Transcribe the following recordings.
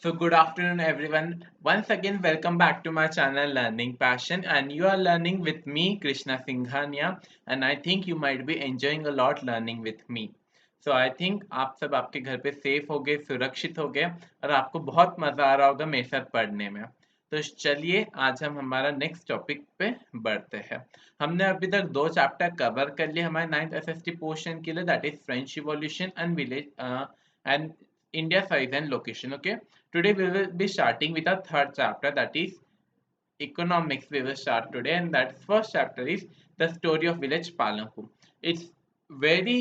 So good afternoon everyone. Once again welcome back to my channel Learning Passion, and you are learning with me Krishna Singhania, and I think you might be enjoying a lot learning with me. So I think आप सब आपके घर पे safe हो गए, सुरक्षित हो गए और आपको बहुत मज़ा आ रहा होगा मेरे साथ पढ़ने में। तो चलिए आज हम हमारा नेक्स्ट टॉपिक पे बढ़ते हैं। हमने अभी तक दो चैप्टर कवर कर लिए हमारे 9th एसएसटी पोर्शन के लिए, that is French revolution and village and India size and location. Okay, today we will be starting with our third chapter, that is economics. We will start today, and that first chapter is the story of village Palampur. It's very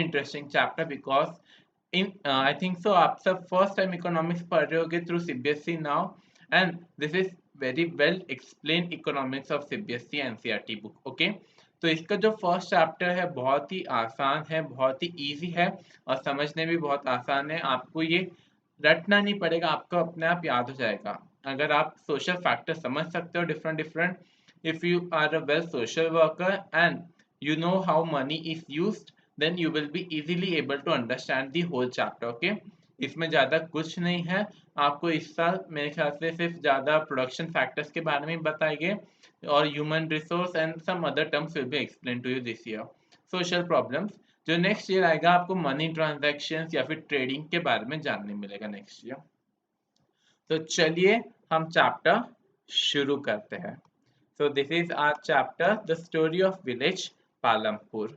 interesting chapter because in I think so आप सब first time economics पढ़ रहे होगे through CBSE now, and this is very well explained economics of CBSE NCERT book. Okay, तो इसका जो first chapter है बहुत ही आसान है, बहुत ही इजी है और समझने भी बहुत आसान है। आपको ये रटना नहीं पड़ेगा, आपको अपने आप याद हो जाएगा अगर आप सोशल फैक्टर समझ सकते हो different different. If you are a well social worker and you know how money is used, then you will be easily able to understand the whole chapter. Okay, इसमें ज़्यादा कुछ नहीं है। आपको इस साल मेरे ख्याल से सिर्फ ज़्यादा प्रोडक्शन फैक्टर्स के बारे में बताएंगे और human resource and some other terms will be explain to you this year. Social problems जो नेक्स्ट ईयर आएगा, आपको मनी ट्रांजैक्शंस या फिर ट्रेडिंग के बारे में जानने मिलेगा नेक्स्ट ईयर। तो चलिए हम चैप्टर शुरू करते हैं। So this is our chapter, the story of village Palampur.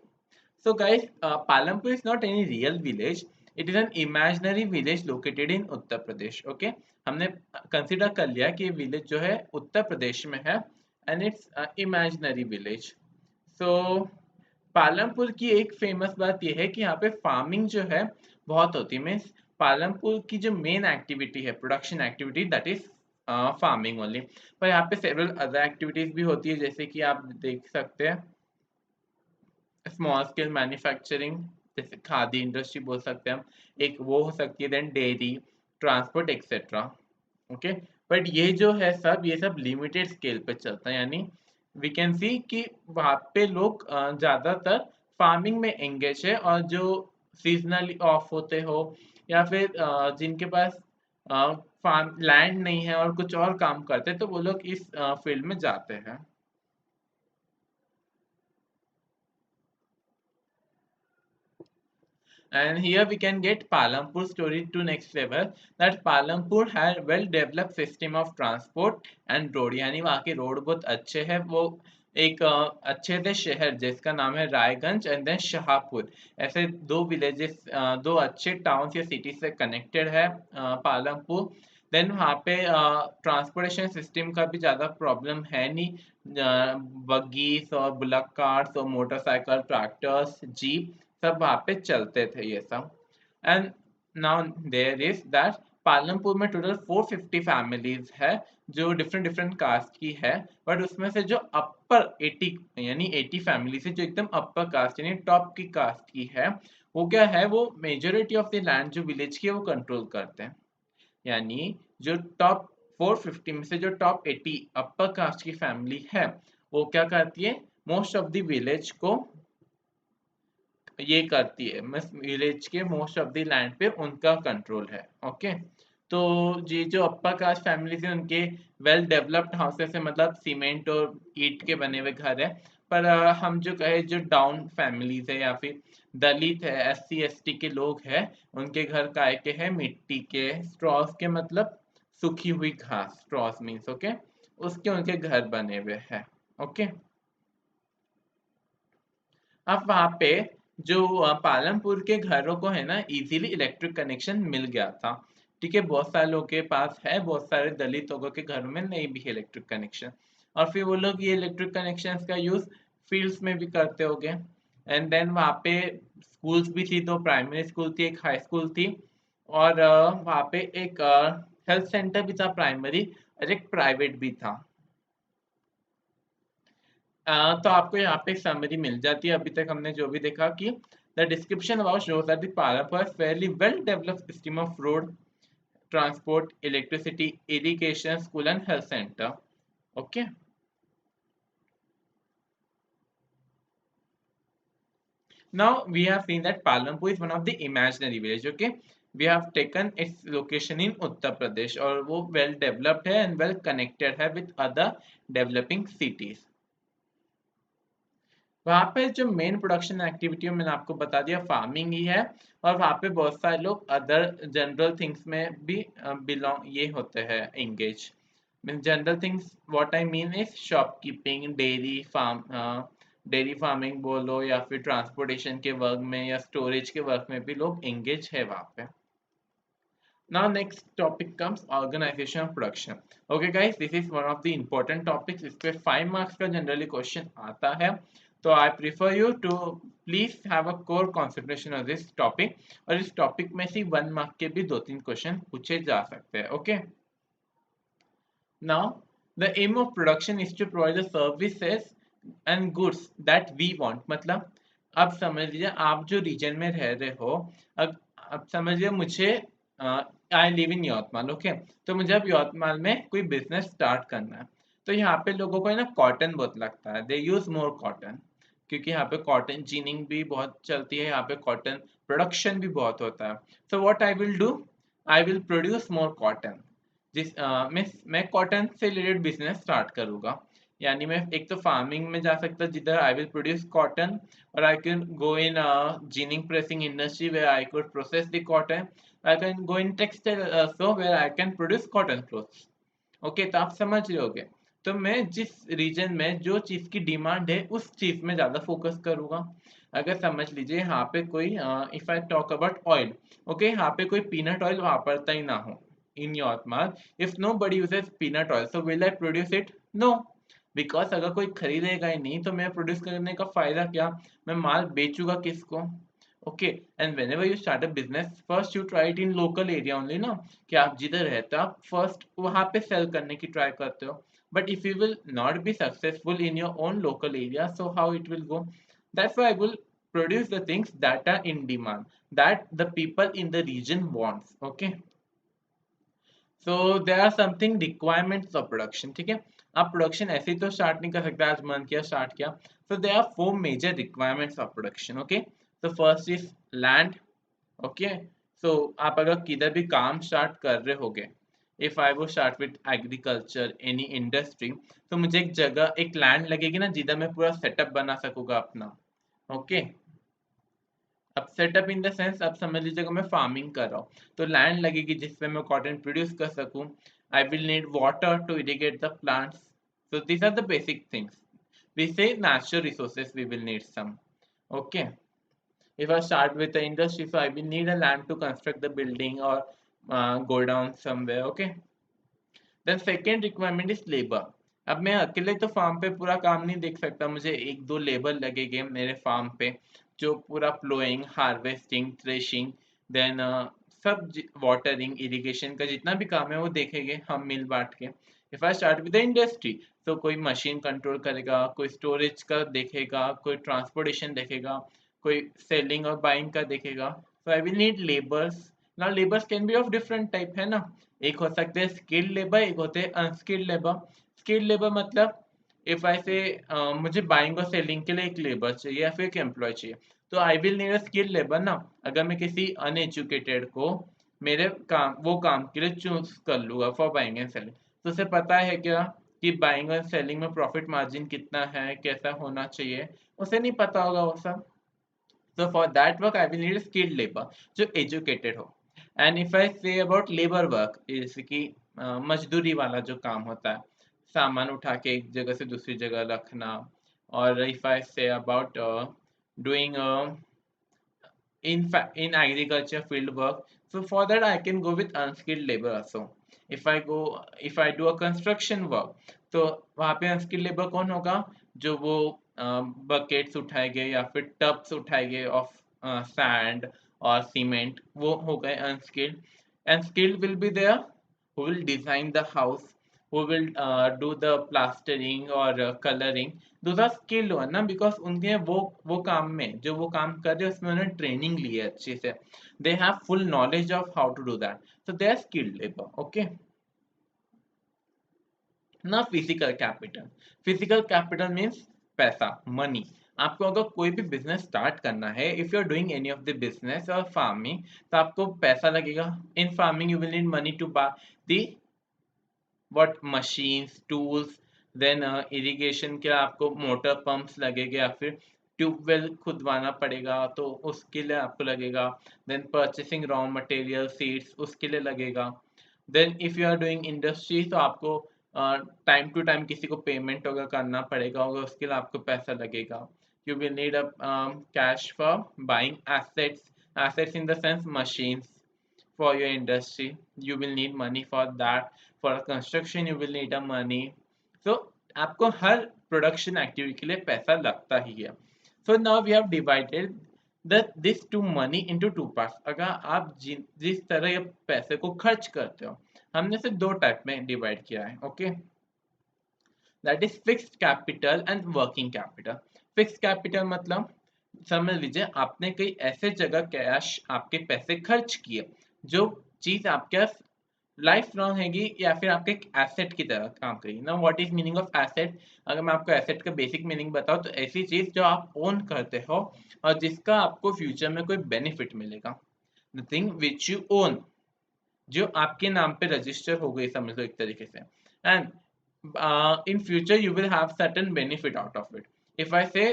So guys, Palampur is not any real village. It is an imaginary village located in Uttar Pradesh. Okay, हमने consider कर लिया कि ये विलेज जो है उत्तर प्रदेश में है एंड इट्स इमेजिनरी विलेज। सो पालमपुर की एक फेमस बात यह है कि यहाँ पे फार्मिंग जो है बहुत होती है। मीन्स पालमपुर की जो मेन एक्टिविटी है, production activity, that is farming only. पर यहाँ पे सेवरल अदर एक्टिविटीज भी होती है, जैसे कि आप देख सकते हैं स्मॉल स्केल मैन्युफैक्चरिंग, जैसे खादी इंडस्ट्री बोल सकते हैं हम, एक वो हो सकती है, then dairy, transport etcetera. Okay, but ये सब लिमिटेड स्केल पे चलता है, यानी वी कैन सी कि वहाँ पे लोग ज़्यादातर फार्मिंग में एंगेज है, और जो सीजनली ऑफ होते हो या फिर जिनके पास फार्म लैंड नहीं है और कुछ और काम करते हैं, तो वो लोग इस फील्ड में जाते हैं। And here we can get Palampur story to next level, that Palampur had well developed system of transport and road, यानी वहाँ के रोड बहुत अच्छे हैं। वो एक अच्छे से शहर जिसका नाम है रायगंज एंड देन शाहपुर, ऐसे दो विलेजेस, दो अच्छे टाउन या सिटी से कनेक्टेड है पालमपुर। देन वहाँ पे ट्रांसपोर्टेशन सिस्टम का भी ज़्यादा प्रॉब्लम है नहीं, बग्गीज और बुलक कार्स और मोटरसाइकिल, ट्रैक्टर्स, जीप सब वहाँ पे चलते थे ये सब। And now there is that Palampur में टोटल 450 फैमिलीज है जो डिफरेंट डिफरेंट कास्ट की है। बट उसमें से जो अपर 80 यानी 80 फैमिली से जो एकदम अपर कास्ट यानी टॉप की कास्ट की है, वो क्या है, वो मेजोरिटी ऑफ द लैंड जो विलेज की है वो कंट्रोल करते हैं। यानी जो टॉप 450 में से जो टॉप 80 अपर कास्ट की फैमिली है, वो क्या करती है, मोस्ट ऑफ द विलेज को ये करती है, मिस विलेज के मोस्ट ऑफ द लैंड पे उनका कंट्रोल है। ओके, तो ये जो अप्पर कास्ट फैमिली है उनके वेल डेवलप्ड हाउसेस है, मतलब सीमेंट और ईंट के बने हुए घर है। पर हम जो कहे जो डाउन फैमिलीज है या फिर दलित है, एससी एसटी के लोग हैं, उनके घर काय के हैं, मिट्टी के, स्ट्रॉस के, मतलब सूखी हुई घास, स्ट्रॉस मीन्स ओके, उसके उनके घर बने हुए हैं। ओके, अब वहाँ पे जो पालमपुर के घरों को है ना इजीली इलेक्ट्रिक कनेक्शन मिल गया था। ठीक है, बहुत सारे लोगों के पास है, बहुत सारे दलित लोगों के घरों में नहीं भी है इलेक्ट्रिक कनेक्शन, और फिर वो लोग ये इलेक्ट्रिक कनेक्शन का यूज फील्ड्स में भी करते हो गए। एंड देन वहाँ पे स्कूल्स भी थी, दो प्राइमरी स्कूल थी, एक हाई स्कूल थी, और वहाँ पे एक हेल्थ सेंटर भी था प्राइमरी, और एक प्राइवेट भी था। तो आपको यहाँ पे समरी मिल जाती है। अभी तक हमने जो भी देखा कि the description about shows that the Palampur has fairly well developed system of road transport, electricity, irrigation, school and health centre. Okay, now we have seen that Palampur is one of the imaginary village. Okay, we have taken its location in Uttar Pradesh, और वो well developed है and well connected है with other developing cities. वहाँ पे जो main production activity मैंने आपको बता दिया फार्मिंग ही है, और वहाँ पे बहुत सारे लोग अदर जनरल थिंग्स में भी बिलोंग ये होते हैं engage. Mean general things what I mean is shopkeeping, dairy farming बोलो, या फिर ट्रांसपोर्टेशन के वर्क में या स्टोरेज के वर्क में भी लोग एंगेज है वहाँ पे। Now next topic comes organization of production. Okay guys, this is one of the important topics. इस पे 5 marks का generally question आता है, तो I prefer you to please have a core concentration on this topic, और इस topic में से 1 mark के भी 2-3 question पूछे जा सकते हैं. Okay. Now the aim of production is to provide the services and goods that we want. मतलब अब समझ लीजिए आप जो रीजन में रह रहे हो, अब समझिए मुझे I live in Yavatmal, okay, तो मुझे अब यवतमाल में कोई बिजनेस स्टार्ट करना है, तो यहाँ पे लोगों को है ना कॉटन बहुत लगता है, दे यूज मोर कॉटन, क्योंकि यहाँ पे कॉटन जीनिंग भी बहुत चलती है, यहाँ पे कॉटन प्रोडक्शन भी बहुत होता है। So what I will do, I will produce more cotton, मैं कॉटन से रिलेटेड बिजनेस स्टार्ट करूँगा। यानी मैं एक तो फार्मिंग में जा सकता जिधर आई विल प्रोड्यूस कॉटन, और I can go in ginning pressing industry where I could process the cotton, I can go in textile so where I can produce cotton clothes. Okay, तो आप समझ रहे होगे, तो मैं जिस रीजन में जो चीज़ की डिमांड है उस चीज़ में ज़्यादा फोकस करूँगा। अगर समझ लीजिए यहाँ पे कोई if I talk about oil, okay, यहाँ पे कोई पीनट ऑयल वापरता ही ना हो in Yavatmal, if nobody uses peanut oil, so will I produce it? No, because अगर कोई खरीदेगा ही नहीं तो मैं प्रोड्यूस करने का फायदा क्या, मैं माल बेचूंगा किसको? Okay, and whenever you start a business, first you try it in local area only ना, कि आप जिधर रहते हो आप फर्स्ट वहां पे सेल करने की ट्राई करते हो, but if you will not be successful in your own local area, so how it will go? That's why I will produce the things that are in demand, that the people in the region wants. Okay, so there are something requirements of production, ठीक है, आप production ऐसे ही तो start नहीं कर सकते आज मन किया स्टार्ट किया। So there are 4 major requirements of production. Okay, तो first is land. Okay, so आप अगर किधर भी काम स्टार्ट कर रहे होगे, इफ आई वो start with agriculture any industry, तो मुझे एक जगह एक लैंड लगेगी ना जिधर मैं पूरा सेटअप बना सकूंगा अपना। ओके, अब सेटअप इन द सेंस अब समझ लीजिएगा मैं फार्मिंग कर रहा हूँ, तो लैंड लगेगी जिसपे मैं कॉटन प्रोड्यूस कर सकूँ। I will need water to irrigate the plants, so these are the basic things. We say natural resources we will need some. Okay, if I start with the industry, so I will need a land to construct the building or go down somewhere. Okay, then second requirement is labor. अब मैं अकेले तो farm पे पूरा काम नहीं देख सकता, मुझे एक दो लेबर लगेंगे मेरे फार्म पे जो पूरा प्लोइंग, हार्वेस्टिंग, थ्रेशिंग, देन सब वाटरिंग, इरिगेशन का जितना भी काम है वो देखेंगे हम मिल बांट के। If I start with the industry, तो कोई मशीन कंट्रोल करेगा, कोई स्टोरेज का देखेगा, कोई ट्रांसपोर्टेशन देखेगा, कोई सेलिंग और बाइंग का देखेगा। So I will need labours. Now labours can be of different type, है ना, एक हो सकते हैं स्किल्ड लेबर, एक होते हैं अनस्किल्ड लेबर। स्किल्ड लेबर मतलब इफ आई से मुझे बाइंग और सेलिंग के लिए एक लेबर चाहिए या फिर एक एम्प्लॉय चाहिए, तो आई will need a skilled labour ना। अगर मैं किसी अनएजुकेटेड को मेरे काम वो काम के लिए चूज कर लूँगा फॉर बाइंग एंड सेलिंग, तो उसे पता है क्या कि बाइंग और सेलिंग में प्रॉफिट मार्जिन कितना है, कैसा होना चाहिए, उसे नहीं पता होगा वो सब। So for that work, I will need a skilled labor जो educated हो. And if I say about labor work, जैसे कि मजदूरी वाला जो काम होता है, सामान उठा के एक जगह से दूसरी जगह रखना, और if I say about doing in agriculture field work, so for that I can go with unskilled labor also. If I do a construction work, तो वहाँ पे अनस्किल्ड लेबर कौन होगा, जो वो बकेट्स उठाएंगे या फिर टब्स उठाएंगे ऑफ सैंड और सीमेंट, वो हो गए unskilled. And skilled will be there who will design the house, who will do the plastering or coloring. Those are skilled one ना, because उनके वो काम में जो वो काम कर रहे हैं उसमें उन्होंने ट्रेनिंग ली है अच्छे से, they have full knowledge of how to do that, so they are skilled labor. Okay, now physical capital. Physical capital means पैसा, money. आपको अगर कोई भी बिजनेस स्टार्ट करना है, if you are doing any of the business और farming, तो आपको पैसा लगेगा. In farming you will need money to buy the what machines tools. Then irrigation के आपको मोटर पंप्स लगेगा या फिर ट्यूबवेल खुदवाना पड़ेगा तो उसके लिए आपको लगेगा. Then purchasing raw material seeds उसके लिए लगेगा. Then if you are doing industry तो आपको टाइम टू टाइम किसी को पेमेंट वगैरह करना पड़ेगा होगा, उसके लिए आपको पैसा लगेगा. You will need a cash for buying assets. Assets in the sense machines for your industry. You will need money for that. For construction you will need a money. So आपको हर प्रोडक्शन एक्टिविटी के लिए पैसा लगता ही है. So now we have divided this to money into two parts. अगर आप जिस तरह ये पैसे को खर्च करते हो, हमने इसे दो टाइप में डिवाइड किया है. Okay, that is fixed capital and working capital. Fixed capital मतलब समझ लीजिए आपने कई ऐसे जगह कैश आपके पैसे खर्च किए जो चीज आपके लाइफ लॉन्ग हैगी या फिर आपके एक एसेट की तरह काम करेगी ना. What is meaning of asset? अगर मैं आपको एसेट का बेसिक मीनिंग बताऊं तो ऐसी चीज जो आप ओन करते हो और जिसका आपको फ्यूचर में कोई बेनिफिट मिलेगा. The thing which you own, जो आपके नाम पे रजिस्टर हो गई समझ लो एक तरीके से, and in future you will have certain benefit out of it. If I say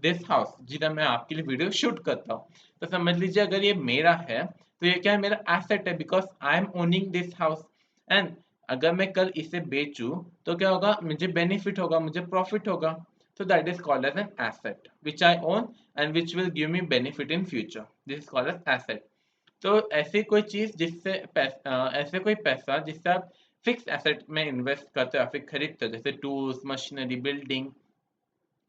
this house जिधर मैं आपके लिए वीडियो शूट करता हूँ, तो समझ लीजिए अगर ये मेरा है तो ये क्या है, मेरा एसेट है, because I am owning this house. And अगर मैं कल इसे बेचूं तो क्या होगा, मुझे बेनिफिट होगा, मुझे प्रॉफिट होगा. so that is called as an asset which I own and which will give me benefit in future. This is called as asset. तो ऐसी कोई चीज जिससे ऐसे कोई पैसा जिससे आप फिक्स एसेट में इन्वेस्ट करते हो या फिर खरीदते हो, जैसे tools machinery building.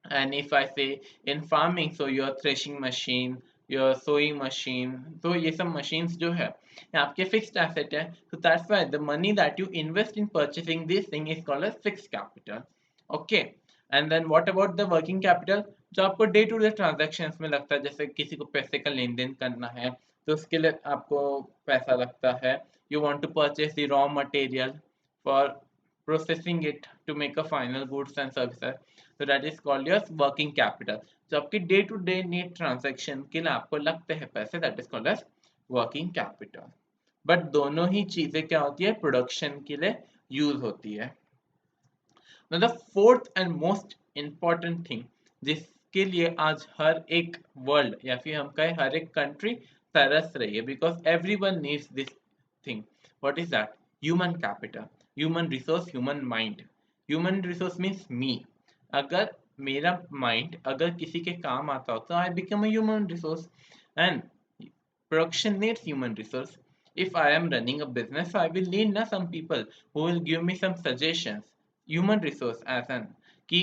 And if I say in farming so your threshing machine, your sowing machine, तो ये सब मशीन्स जो है ये आपके फिक्स्ड एसेट है. so that's why the money that you invest in purchasing this thing is called as fixed capital. okay, and then what about the working capital? जो आपको डे टू डे ट्रांजेक्शन्स में लगता है, जैसे किसी को पैसे का लेन देन करना है तो उसके लिए आपको पैसा लगता है. You want to purchase the raw material for processing it to make a final goods and services. so that is called your working capital. जो आपकी day to day need transaction के लिए आपको लगते हैं पैसे, that is called as working capital. But दोनों ही चीजें क्या होती है, प्रोडक्शन के लिए यूज होती है. Now the fourth and most important thing जिसके लिए आज हर एक वर्ल्ड या फिर हम कहें हर एक कंट्री तरस रही है, because everyone needs this thing. What is that? Human capital, human resource, human mind. Human resource means me. अगर मेरा माइंड अगर किसी के काम आता हो तो I become a human resource. And production needs human resource. If I am running a business, so I will need na some people who will give me some suggestions. Human resource as an कि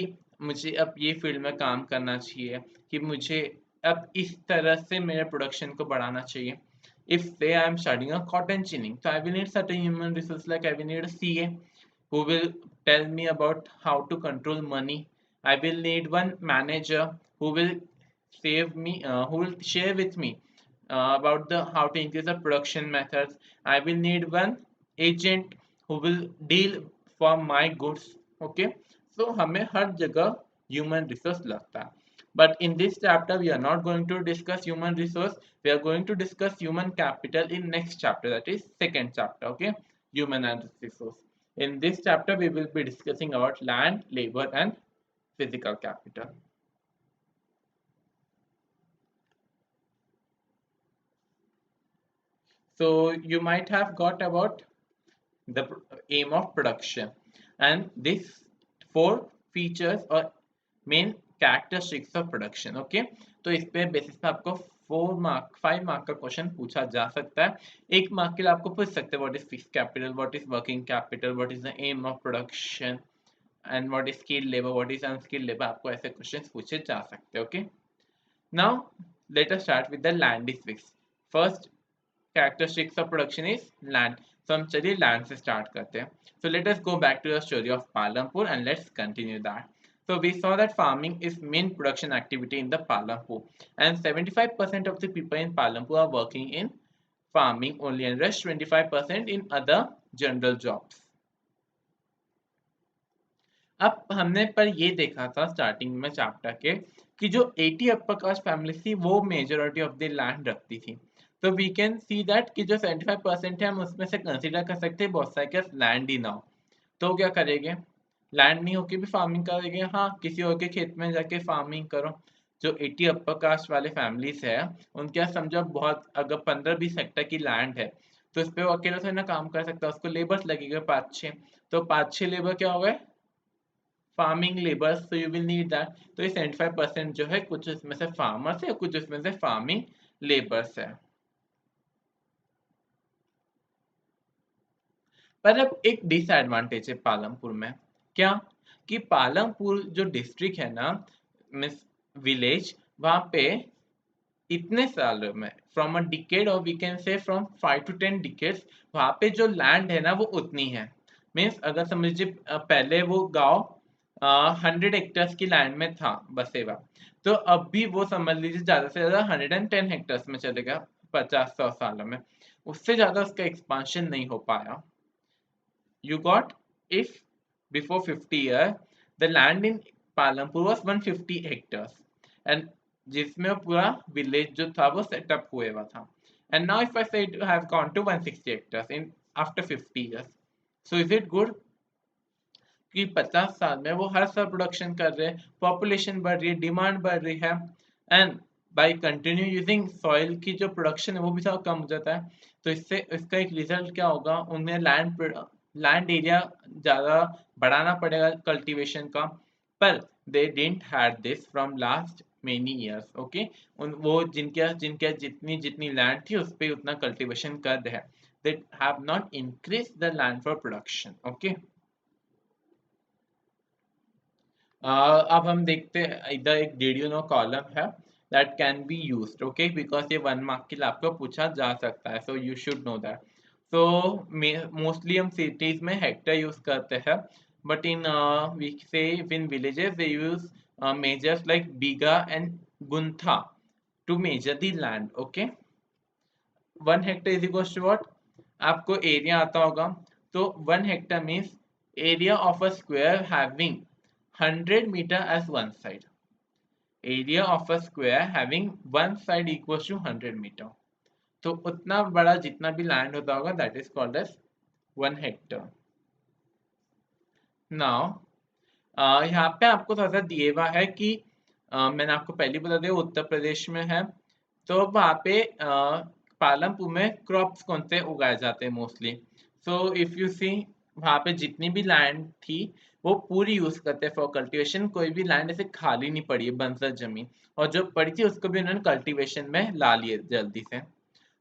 मुझे अब ये field में काम करना चाहिए, कि मुझे अब इस तरह से मेरे प्रोडक्शन को बढ़ाना चाहिए. If say I am studying a cotton ginning, so I will need certain human resource, like I will need a CA who will tell me about how to control money. I will need one manager who will who will share with me about the how to increase the production methods. I will need one agent who will deal for my goods. Okay, so हमें हर जगह human resource लगता है. But in this chapter we are not going to discuss human resource. We are going to discuss human capital in next chapter, that is second chapter. Okay, human and resource. In this chapter we will be discussing about land, labor and physical capital. So you might have got about the aim of production and these four features or main characteristics of production. Okay, तो इस पे basis पे आपको 5 mark का question पूछा जा सकता है. 1 मार्क के लिए आपको पूछ सकते हैं what is fixed capital, what is working capital, what is the aim of production and what is skilled labour, what is unskilled labour. आपको ऐसे क्वेश्चन पूछे जा सकते हैं. Okay, now let us start with the land is fixed. First characteristics of production is land. So हम चलिए land से start करते हैं. So let us go back to the story of Palampur and let's continue that. So we saw that farming is main production activity in the Palampur and 75% of the people in Palampur are working in farming only and rest 25% in other general jobs. अब हमने पर ये देखा था starting में chapter के कि जो 80 अपर कास्ट फैमिली थी वो मेजोरिटी ऑफ द लैंड रखती थी। तो वी कैन सी दैट कि जो 75% है हम उसमें से कंसिडर कर सकते हैं बहुत सारे के लैंड ही ना हो। तो क्या करेंगे, लैंड नहीं होके भी फार्मिंग करेंगे, हाँ किसी और के खेत में जाके फार्मिंग करो। जो 80 अपर कास्ट वाले फैमिलीज है उनके यहाँ समझो बहुत अगर 15-20 हेक्टर की लैंड है तो उस पर वो अकेला थोड़ी ना काम कर सकता है, उसको लेबर्स लगेगा 5-6। तो 5-6 लेबर क्या हो गए, फार्मिंग लेबर्स, तो यू विल नीड दैट। तो ये 75% जो है कुछ इसमें से फार्मर्स है कुछ इसमें से फार्मिंग लेबर्स है। पर अब एक डिसएडवांटेज है पालमपुर में, क्या, कि पालमपुर जो डिस्ट्रिक्ट है ना, मिस विलेज, वहां पे इतने सालों में फ्रॉम अ डिकेड और we can say from 5 to 10 decades वहां पे जो लैंड है ना वो उतनी है। मीन्स अगर समझिए पहले वो गांव 100 हेक्टर्स की लैंड में था बसे हुआ, तो अब भी वो समझ लीजिए ज्यादा से ज्यादा 110 हेक्टर्स में चलेगा 50-100 सालों में। उससे ज्यादा उसका एक्सपांशन नहीं हो पाया। You got, if before 50 years the land in Palampur was 150 hectares and जिसमें पूरा विलेज जो था वो सेटअप हुए हुआ था, and now if I say it have gone to 160 hectares in after 50 years, so is it good कि 50 साल में वो हर साल प्रोडक्शन कर रहे हैं, पॉपुलेशन बढ़ रही है, डिमांड बढ़ रही है, and by continue using soil की जो प्रोडक्शन है वो भी थोड़ा कम हो जाता है। तो इससे इसका एक रिजल्ट क्या होगा, उन्हें लैंड एरिया ज़्यादा बढ़ाना पड़ेगा कल्टीवेशन का। पर they didn't had this from last many years, okay. उन वो जिनके जिनके जितनी जितनी लैंड थी उस पर उतना कल्टीवेशन कर रहे हैं, they have not increase the land for production, okay. अब हम देखते हैं इधर एक डेडियोनो कॉलम है that can be used, okay, because ये 1 मार्क के लिए आपको पूछा जा सकता है, so you should know that. So mostly हम सिटीज में हेक्टर यूज करते हैं, but in we say in villages they use measures like bigha and guntha to measure the land, okay. 1 hectare is equal to what, आपको area आता होगा, तो 1 hectare means area of a square having 100 meter as one side. Area of a square having one side equals to 100 meter. तो उतना बड़ा जितना भी land होता होगा that is called as 1 hectare. Now यहाँ पे आपको थोड़ा सा दिए हुआ है कि मैंने आपको पहले बता दिया उत्तर प्रदेश में है, तो वहाँ पे पालमपुर में क्रॉप्स कौन से उगाए जाते हैं mostly. So if you see वहाँ पे जितनी भी लैंड थी वो पूरी यूज करते हैं फॉर कल्टीवेशन, कोई भी लैंड ऐसे खाली नहीं पड़ी है बंजर जमीन, और जो पड़ी थी उसको भी उन्होंने कल्टीवेशन में ला लिए जल्दी से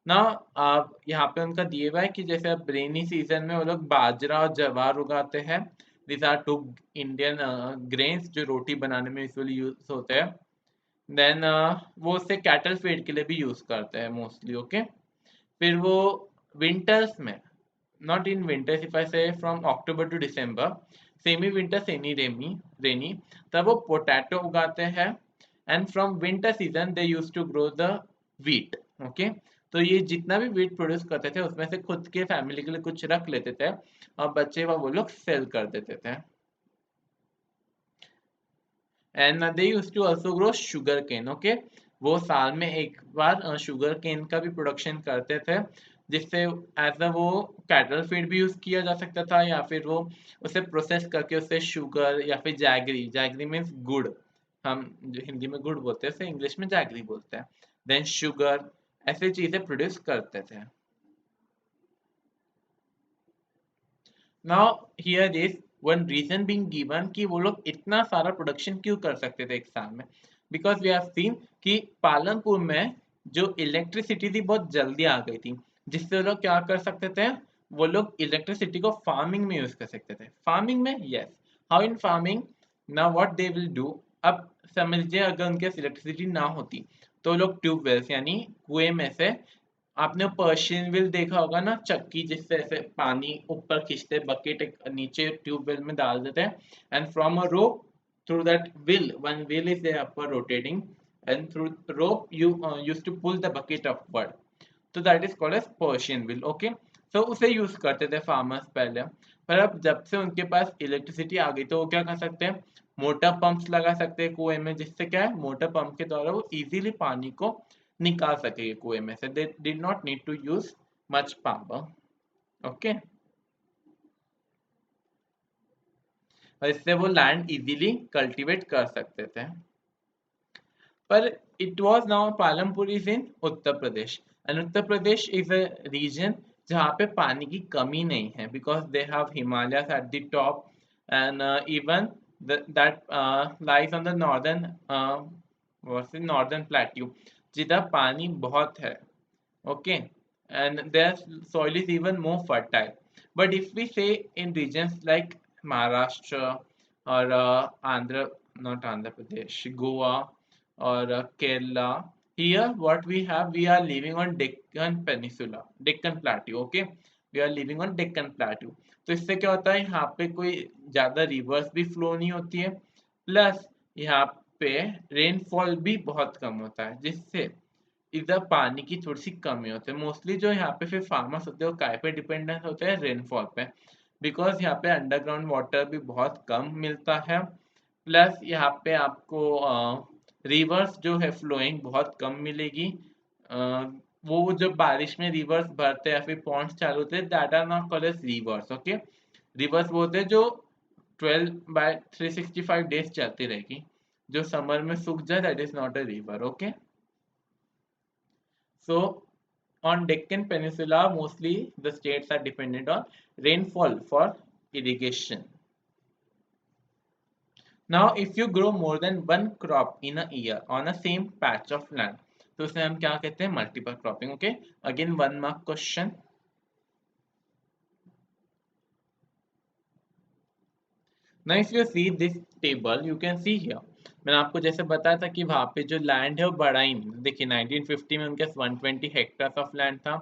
ना। आप यहाँ पे उनका दिए हुआ है कि जैसे अब रेनी सीजन में वो लोग बाजरा और ज्वार उगाते हैं, this are two Indian grains जो रोटी बनाने में यूजुअली यूज होते हैं। देन वो उससे कैटल फीड के लिए भी यूज करते हैं मोस्टली, ओके। फिर वो विंटर्स में, not in winters, if I say from October to December, semi winter semi rainy, तब वो पोटैटो उगाते हैं, and from winter season they use to grow the wheat, okay. तो ये जितना भी वीट प्रोड्यूस करते थे उसमें से खुद के फैमिली के लिए कुछ रख लेते थे और बचे वो लोग सेल कर देते थे। And they use to also grow sugarcane, okay. वो साल में एक बार शुगर केन का भी प्रोडक्शन करते थे, जिससे एज अ वो कैटल फीड भी यूज किया जा सकता था, या फिर वो उसे प्रोसेस करके उससे शुगर या फिर जैगरी, जैगरी मीन्स गुड़, हम जो हिंदी में गुड़ बोलते हैं उसे इंग्लिश में जैगरी बोलते हैं, देन शुगर, ऐसी चीजें प्रोड्यूस करते थे। Now here is one reason being given कि वो लोग इतना सारा प्रोडक्शन क्यों कर सकते थे एक साल में, बिकॉज वी हैव सीन कि पालनपुर में जो इलेक्ट्रिसिटी थी बहुत जल्दी आ गई थी, जिससे वो लोग क्या कर सकते थे, वो लोग इलेक्ट्रिसिटी को फार्मिंग में यूज कर सकते थे। फार्मिंग में, yes, how in farming, now what they will do, अब समझिए अगर उनके पास इलेक्ट्रिसिटी ना होती तो लोग ट्यूबवेल्स यानी कुएं में से, आपने पर्शियन व्हील देखा होगा ना, चक्की जिससे ऐसे पानी ऊपर खींचते, बकेट नीचे ट्यूबवेल में डाल देते हैं, and from a rope through that wheel, one wheel is there upper rotating, and through rope you used to pull the bucket upward, तो that is called as Persian wheel, okay. तो उसे use करते थे farmers पहले, पर अब जब से उनके पास इलेक्ट्रिसिटी आ गई तो वो क्या कर सकते हैं, मोटर पंप्स लगा सकते हैं कुएं में, जिससे क्या है मोटर पंप के द्वारा वो इजीली पानी को निकाल सके कुएं में से। They did not need to use much power. Okay, और इससे वो लैंड इजीली कल्टीवेट कर सकते थे। पर it was now Palampur is in Uttar Pradesh, and Uttar Pradesh is a region जहाँ पे पानी की कमी नहीं है, because they have Himalayas at the top, and even that lies on the northern plateau, जिधर पानी बहुत है. Okay, and their soil is even more fertile. But if we say in regions like Maharashtra or Andhra, not Andhra Pradesh, Goa or Kerala, here what we are living on Deccan Peninsula, Deccan Plateau. Okay, we are living on Deccan Plateau. तो इससे क्या होता है, यहाँ पे कोई ज़्यादा reverse भी फ्लो नहीं होती है, प्लस यहाँ पे रेनफॉल भी बहुत कम होता है, जिससे इधर पानी की थोड़ी सी कमी होती है। मोस्टली जो यहाँ पे फिर फार्मर्स होते हैं वो काय पे डिपेंडेंट होते हैं, रेनफॉल पे, बिकॉज यहाँ पे अंडरग्राउंड वाटर भी बहुत कम मिलता है, प्लस यहाँ पे आपको रिवर्स जो है फ्लोइंग बहुत कम मिलेगी। वो जब बारिश में रिवर्स भरते हैं या फिर पॉन्ड्स चालू होते हैं, that are not called as rivers. Okay, rivers वो होते हैं जो 12/365 डेज चलती रहेगी, जो समर में सूख जाए that is not a river. Okay, so on Deccan Peninsula, mostly the states are dependent on rainfall for irrigation. Now, if you grow more than one crop in a year on a same patch of land, तो उसे हम क्या कहते हैं, multiple cropping. Okay, again 1 mark question. Now if you see this table, you can see here, मैंने आपको जैसे बताया था कि वहाँ पे जो लैंड है वो बढ़ा ही नहीं। देखिए 1950 में उनके 120 हेक्टर्स ऑफ लैंड था,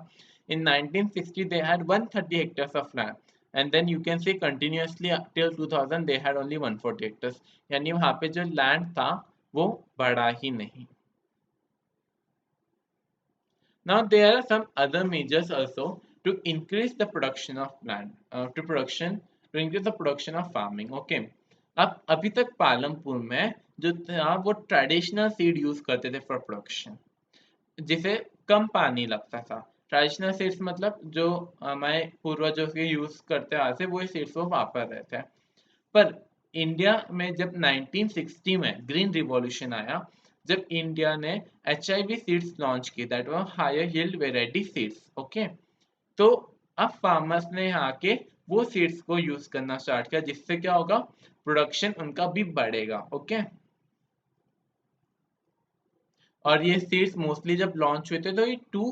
इन 1960 they had 130 hectares of land, and then you can see continuously till 2000 they had only 140 hectares, यानी वहाँ पे जो लैंड था वो बढ़ा ही नहीं। Now there are some other measures also to increase the production of land, to increase the production of farming. Okay, अब अभी तक पालमपुर में जो था वो ट्रेडिशनल सीड यूज करते थे फॉर प्रोडक्शन, जिसे कम पानी लगता था। ट्रेडिशनल सीड्स मतलब जो हमारे पूर्वजों के यूज करते आ रहे थे, वो सीड्स वो वापर रहे थे। पर इंडिया में जब 1960 में ग्रीन रिवॉल्यूशन आया, जब इंडिया ने HIV सीड्स लॉन्च की, that was higher yield variety seeds. Okay, तो अब फार्मर्स ने यहाँ के वो सीड्स को यूज करना स्टार्ट किया, जिससे क्या होगा, प्रोडक्शन उनका भी बढ़ेगा। ओके, और ये सीड्स मोस्टली जब लॉन्च हुए थे तो ये 2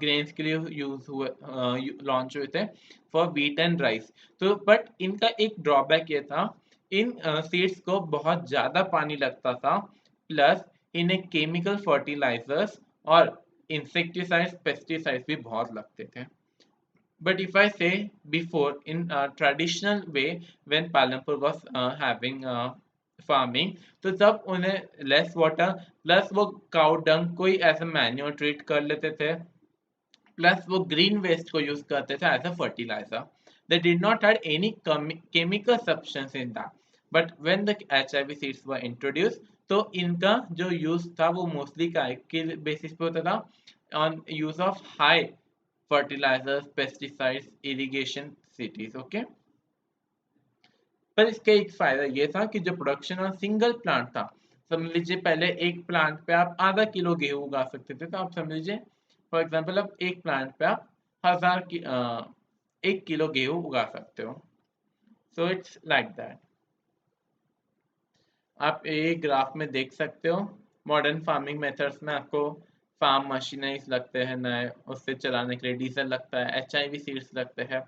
ग्रेन्स के लिए यूज हुए, लॉन्च हुए थे फॉर व्हीट एंड राइस। तो बट इनका एक ड्रॉबैक ये था, इन सीड्स को बहुत ज़्यादा पानी लगता था, प्लस इन्हें केमिकल फर्टिलाइजर्स और इंसेक्टिसाइड्स पेस्टिसाइड्स भी बहुत लगते थे। But if I say before, in traditional way, when Palampur was having farming, तो तब उन्हें लेस वाटर प्लस वो काउ डंग को ही एज अ मैन्योर ट्रीट कर लेते थे, प्लस वो ग्रीन वेस्ट को यूज करते थे as a fertiliser. They did not had any chemical substance in that, but when the HIV seeds were introduce, तो इनका जो यूज था वो मोस्टली के बेसिस पे होता था, on use of high fertilisers, pesticides, irrigation cities. Okay, पर इसका एक फायदा ये था कि जो प्रोडक्शन ऑन सिंगल प्लांट था, समझ लीजिए पहले एक प्लांट पे आप आधा किलो गेहूं उगा सकते थे, तो आप समझ लीजिए फॉर एग्जांपल अब एक प्लांट पे आप 1 किलो गेहूं उगा सकते हो। So it's like that. आप एक ग्राफ में देख सकते हो, मॉडर्न फार्मिंग मेथड्स में आपको फार्म मशीनरीज लगते हैं नए, उससे चलाने के लिए डीजल लगता है, HIV सीड्स लगते हैं,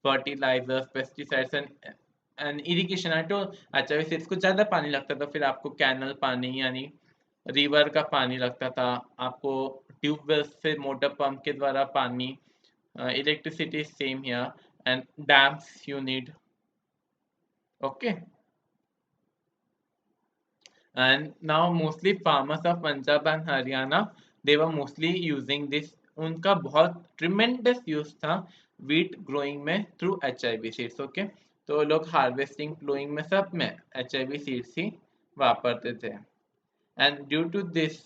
फर्टिलाइजर्स, पेस्टिसाइड्स एंड इरिगेशन। आई तो HIV सीड्स को ज़्यादा पानी लगता था, फिर आपको कैनल पानी यानी रिवर का पानी लगता था, आपको ट्यूबवेल से मोटर पंप के द्वारा पानी, electricity same here, and dams you need. Okay, and now mostly farmers of Punjab and Haryana, they were mostly using this, उनका बहुत ट्रिमेंडस यूज था wheat growing में through HIV seeds। ओके, तो वो लोग हार्वेस्टिंग प्लूइंग में सब में HIV सीड्स ही वापरते थे। And due to this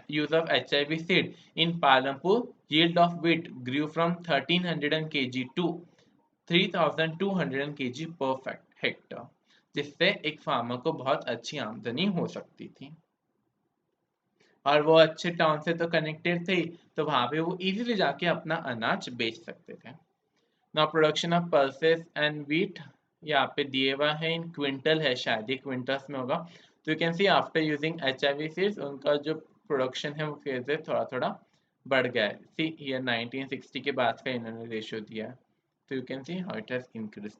use of HIV seed in Palampur, yield of wheat grew from 1300 kg to 3200 kg per hectare, जिससे एक फार्मर को बहुत अच्छी आमदनी हो सकती थी। और वो अच्छे टाउन से तो कनेक्टेड थे, तो वहां पे वो इजीली जाके अपना अनाज बेच सकते थे। Now production of pulses and wheat यहाँ पे दिए हुआ है, इन क्विंटल है, शायद ये क्विंटल्स में होगा। तो you can C after using HIV seeds उनका जो प्रोडक्शन है वो फिर से थोड़ा थोड़ा बढ़ गया है। सी ये 1960 के बाद का इन्होंने रेशियो दिया है, तो you can see how it has increased.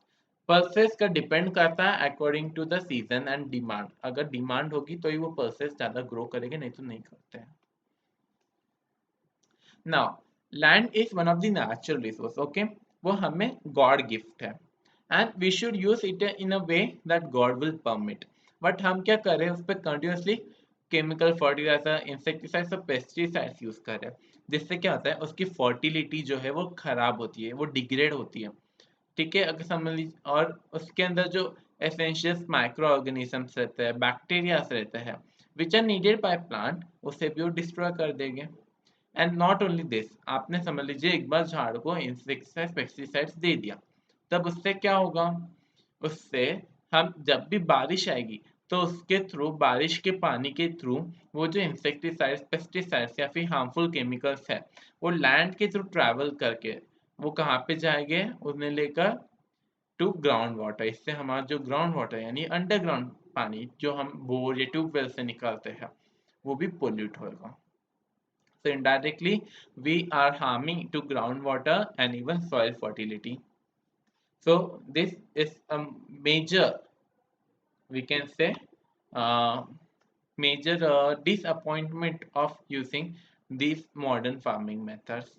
Pulses का डिपेंड करता है according to the season and demand. अगर डिमांड होगी तो ही वो पल्सेस ज़्यादा ग्रो करेंगे, नहीं तो नहीं करते हैं। Now land is one of the natural resource, okay, वो हमें गॉड गिफ्ट है and we should use it in a way that God will permit. But हम क्या कर रहे हैं, उस पर कंटिन्यूसली केमिकल फर्टिलाइजर, इंसेक्टिसाइड्स और पेस्टिसाइड्स यूज कर रहे हैं, जिससे क्या होता है उसकी फर्टिलिटी जो है वो खराब होती है, वो डिग्रेड होती है। ठीक है, अगर समझ लीजिए, और उसके अंदर जो एसेंशियल माइक्रो ऑर्गेनिजम्स रहते हैं, बैक्टीरियाज रहते हैं, which are needed by plant, उसे भी वो डिस्ट्रॉय कर देंगे। एंड नॉट ओनली दिस, आपने समझ लीजिए एक बार झाड़ को इंसेक्टिसाइड पेस्टिसाइड्स दे दिया, तब उससे क्या होगा, उससे हम जब भी बारिश आएगी तो उसके थ्रू, बारिश के पानी के थ्रू, वो जो इंसेक्टिसाइड्स पेस्टिसाइड्स या फिर हार्मफुल केमिकल्स है वो लैंड के थ्रू ट्रैवल करके वो कहाँ पे जाएंगे, उन्हें लेकर टू ग्राउंड वाटर। इससे हमारा जो ग्राउंड वाटर यानी अंडरग्राउंड पानी जो हम बोर या ट्यूबवेल से निकालते हैं वो भी पोल्यूट होगा। So indirectly, we are harming to groundwater and even soil fertility. So this is a major, we can say, uh, major disappointment of using these modern farming methods.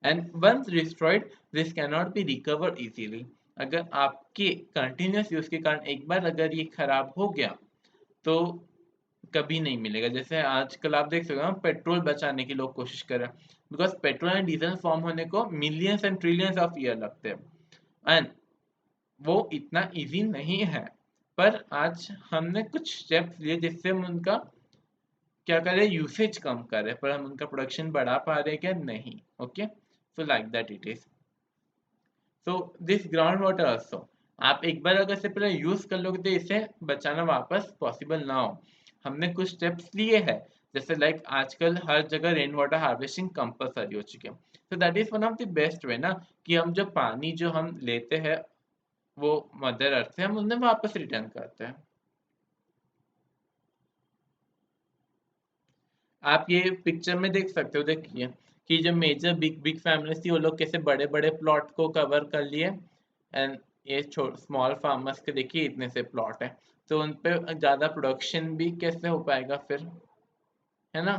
And once destroyed, this cannot be recovered easily. अगर आपके continuous use के कारण एक बार अगर ये खराब हो गया तो कभी नहीं मिलेगा। जैसे आजकल आप देख सकते हो पेट्रोल बचाने की लोग कोशिश कर रहे हैं, because petrol and diesel form होने को millions and trillions of year लगते हैं एंड वो इतना इजी नहीं है। पर आज हमने कुछ स्टेप्स लिए जिससे हम उनका क्या करें, यूसेज कम करें, पर हम उनका प्रोडक्शन बढ़ा पा रहे हैं क्या, नहीं। Okay, so like that it is. So this ground water also, आप एक बार अगर से पहले यूज कर लोगे तो इसे बचाना वापस पॉसिबल ना हो। हमने कुछ स्टेप्स लिए हैं, जैसे लाइक आजकल हर जगह रेन वाटर हार्वेस्टिंग कंपलसरी हो चुकी है, तो that is one of the best way ना, कि हम जो पानी जो हम लेते हैं वो मदर अर्थ से हम उन्हें वापस रिटर्न करते हैं। आप ये पिक्चर में देख सकते हो, देखिए कि जो मेजर बिग बिग फैमिलीज थी वो लोग कैसे बड़े बड़े प्लॉट को कवर कर लिए एंड ये स्मॉल फार्मर्स के देखिए इतने से प्लॉट है, तो उन पे ज़्यादा प्रोडक्शन भी कैसे हो पाएगा फिर, है ना।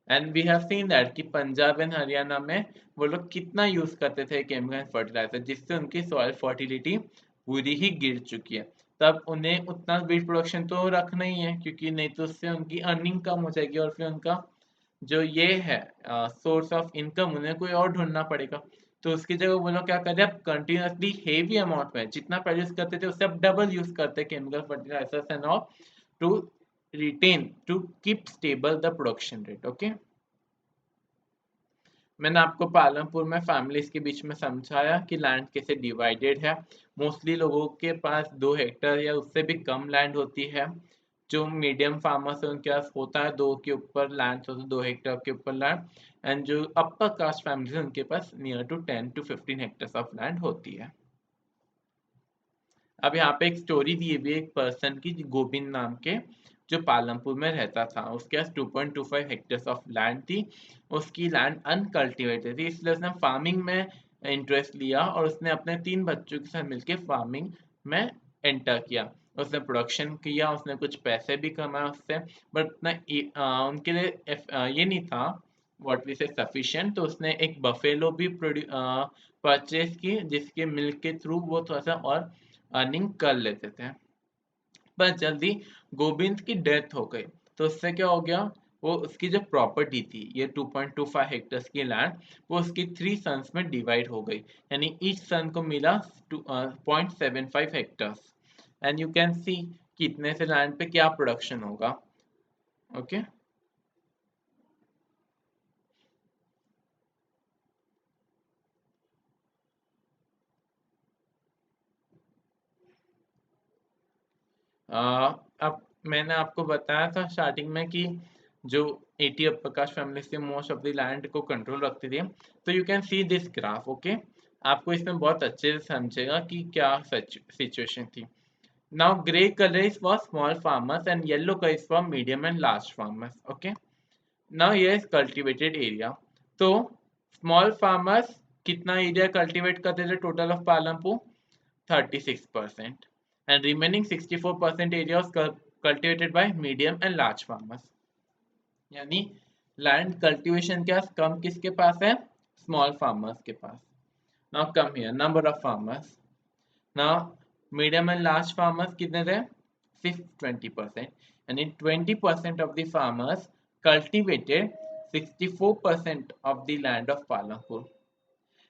And we have seen that कि पंजाब एंड हरियाणा में वो लोग कितना यूज़ करते थे केमिकल फर्टिलाइजर, जिससे उनकी सॉइल फर्टिलिटी पूरी ही गिर चुकी है। तब उन्हें उतना बीज प्रोडक्शन तो रखना ही है, क्योंकि नहीं तो उससे उनकी अर्निंग कम हो जाएगी और फिर उनका जो ये है सोर्स ऑफ इनकम उन्हें कोई और ढूंढना पड़ेगा। तो उसकी जगह वो लोग क्या करते हैं, अब कंटिन्यूसली हेवी अमाउंट में जितना प्रोड्यूस करते थे उससे अब डबल यूज करते हैं chemical fertilisers and all to retain to keep stable the production rate. Okay, मैंने आपको पालमपुर में फैमिलीज के बीच में समझाया कि लैंड कैसे डिवाइडेड है। मोस्टली लोगों के पास 2 हेक्टर या उससे भी कम लैंड होती है। जो मीडियम फार्मर्स है उनके पास होता है 2 के ऊपर लैंड, तो 2 हेक्टर के ऊपर लैंड। एंड जो अपर कास्ट फैमिली है उनके पास near to 10 to 15 hectares of land होती है। अब यहाँ पे एक स्टोरी दी हुई है एक पर्सन की, गोविंद नाम के, जो पालमपुर में रहता था। उसके पास 2.25 हेक्टर्स ऑफ लैंड थी। उसकी लैंड अनकल्टिवेटेड थी, इसलिए उसने फार्मिंग में इंटरेस्ट लिया और उसने अपने 3 बच्चों के साथ मिलकर फार्मिंग में एंटर किया। उसने प्रोडक्शन किया, उसने कुछ पैसे भी कमाए उससे, बट उतना उनके लिए ये नहीं था व्हाट वी से सफिशिएंट। तो उसने एक बफेलो भी परचेज की, जिसके मिल्क के थ्रू वो थोड़ा सा और अर्निंग कर लेते थे। पर जल्दी गोविंद की डेथ हो गई, तो उससे क्या हो गया, वो उसकी जो प्रॉपर्टी थी, ये 2.25 हेक्टर्स की लैंड, वो उसकी 3 सन्स में डिवाइड हो गई, यानी ईच सन को मिला 0.75 हेक्टर्स। एंड यू कैन सी कि इतने से लैंड पे क्या प्रोडक्शन होगा। ओके अब मैंने आपको बताया था स्टार्टिंग में कि जो एटी प्रकाश फैमिली से मोस्ट ऑफ द लैंड को कंट्रोल रखती थी। तो you can see this graph. Okay आपको इसमें बहुत अच्छे से समझेगा कि क्या सिचुएशन थी। Now grey colour is for small farmers and yellow colour is for medium and large farmers. Okay now ये इज कल्टिवेटेड एरिया। तो स्मॉल फार्मर्स कितना एरिया कल्टिवेट करते थे total of Palampur? 36%, and remaining 64% area was cultivated by medium and large farmers. यानी land cultivation क्या कम किसके पास है? स्मॉल फार्मर्स के पास। Now come here number of farmers. Now medium and large farmers कितने थे? सिर्फ 20%, यानी 20% of the farmers cultivated 64% of the land of Palanpur,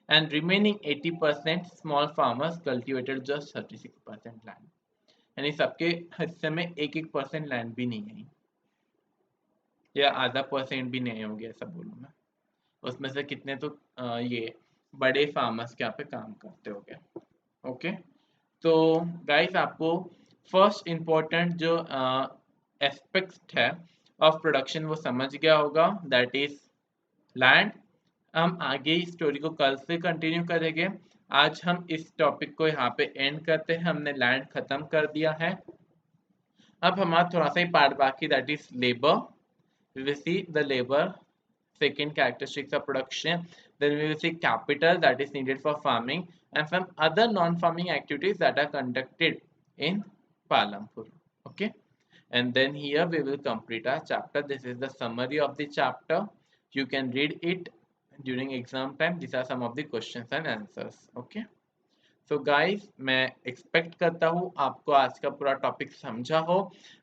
and remaining 80% small farmers cultivated just 36% land. यानी सबके हिस्से में एक एक परसेंट लैंड भी नहीं है, या आधा परसेंट भी नहीं हो गया ऐसा बोलूँ मैं। उसमें से कितने तो ये बड़े फार्मर्स के यहाँ पे काम करते हो गए। ओके तो गाइस आपको फर्स्ट इम्पोर्टेंट जो एस्पेक्ट है ऑफ प्रोडक्शन वो समझ गया होगा, दैट इज लैंड। हम आगे इस स्टोरी को कल से कंटिन्यू करेंगे। आज हम इस टॉपिक को यहाँ पे एंड करते हैं, हमने लैंड खत्म कर दिया है। अब हमारा थोड़ा सा ही पार्ट बाकी, that is labour. We will see the labor, second characteristics of production. Then we will see capital that is needed for farming and some other non-farming activities that are conducted in Palampur. Okay, and then here we will complete our chapter. This is the summary of the chapter. You can read it during exam time. These are some of the questions and answers. Okay. So guys मैं expect करता हूँ आपको आज का पूरा topic समझा हो।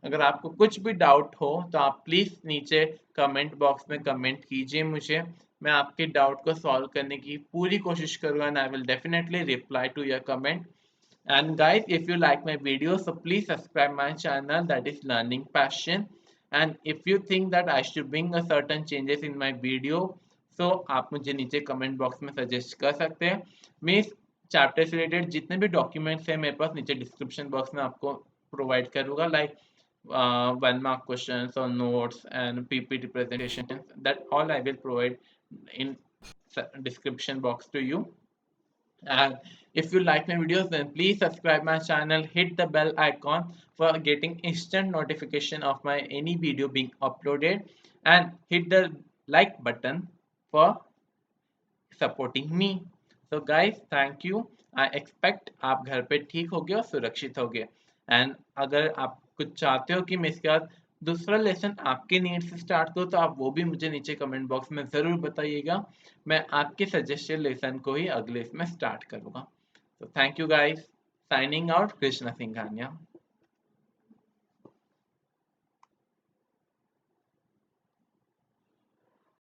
अगर आपको कुछ भी डाउट हो तो आप प्लीज़ नीचे कमेंट बॉक्स में कमेंट कीजिए मुझे। मैं आपके डाउट को सॉल्व करने की पूरी कोशिश करूँगा and I will definitely reply to your comment. And guys, if you like my video, so please subscribe my channel, that is Learning Passion. And if you think that I should bring a certain changes in my video, so आप मुझे नीचे comment box में suggest कर सकते हैं। मैं इस chapter से रिलेटेड जितने भी डॉक्यूमेंट्स हैं मेरे पास नीचे डिस्क्रिप्शन बॉक्स में आपको प्रोवाइड करूँगा, like 1 mark questions or notes and PPT presentations, that all I will provide in description box to you. And if you like my videos, then please subscribe my channel, hit the bell icon for getting instant notification of my any video being uploaded, and hit the like button for supporting me. So guys, thank you. I expect आप घर पे ठीक हो गए और सुरक्षित हो गए। एंड अगर आप कुछ चाहते हो कि मैं इसके बाद दूसरा लेसन आपके नीड से स्टार्ट करूँ तो आप वो भी मुझे नीचे कमेंट बॉक्स में ज़रूर बताइएगा। मैं आपके सजेस्टेड लेसन को ही अगले इसमें स्टार्ट करूँगा। तो thank you guys, signing out, Krishna Singhania.